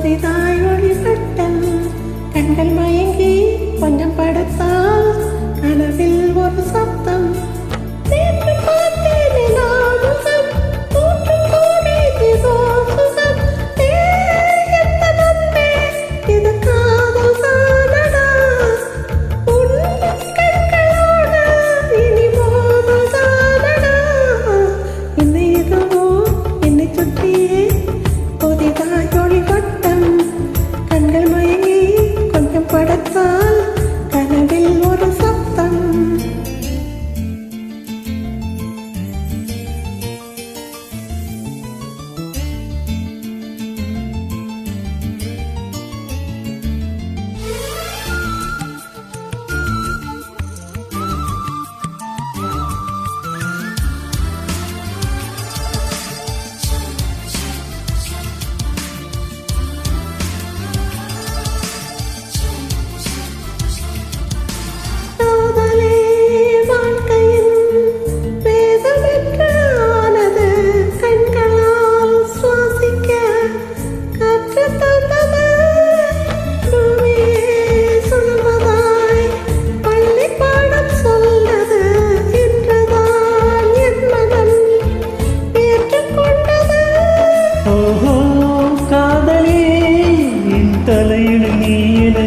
புதிதாய் ஒளிவட்டம் கண்கள் மயங்கி கொஞ்சம் படுத்தால் கனவில் ஒரு சப்தம் நேற்று பார்த்தேன் நாமுகம் தூற்று கூடி திசோசுகம் எந்த நம்பே இது காதல் சாதனா உன் கண்களோடு இனி மோதல் சாதனா என்னை எதுவோ என்னை சுற்றியே புதிதாய் ஒளிவட்டம் கண்கள் மயங்கி கொஞ்சம் படுத்தால் கனவில் ஒரு சப்தம்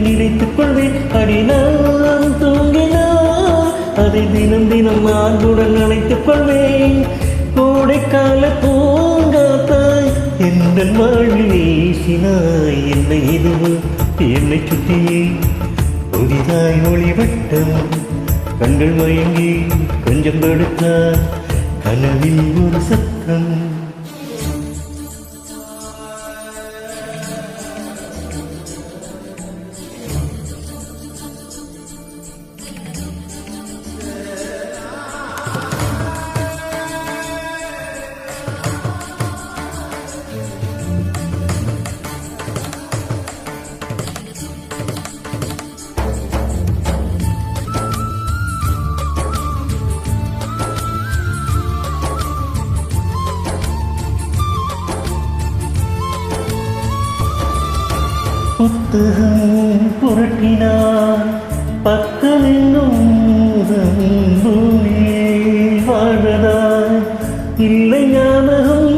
நினைத்துக் கொள்வேன் அடினான் தூங்கினான் அதை தினம் தினம் மார்புடன் அழைத்துக் கொள்வேன் கோடைக்கால பூங்காத்தாய் எந்த வாழ்வில் வீசினாய் என்னை இதுவும் என்னை சுற்றியே புதிதாய் ஒளிவட்டம் கண்கள் மயங்கி கொஞ்சம் படுத்தால் கனவில் ஒரு சத்தம் புத்தகம் புரட்டினான் பக்கமெங்கும் பூமியில் வாழ்வதாய் இல்லை ஞாபகம்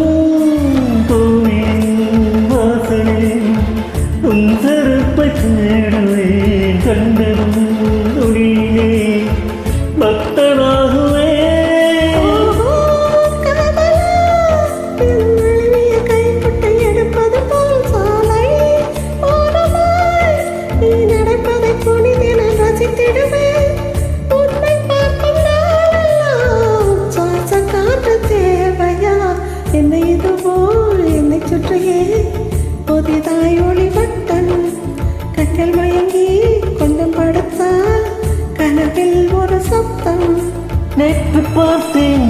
கோவில் வாசலில் உன் செருப்பை தேடுவேன் கண்டதும் நொடியிலே பக்தனாகுவே என்னை இதுவோ என்னை சுற்றியே புதிதாய் ஒளிவட்டம் கண்கள் மயங்கி கொஞ்சம் படுத்தால் கனவில் ஒரு சப்தம் நேற்று பார்த்தேன்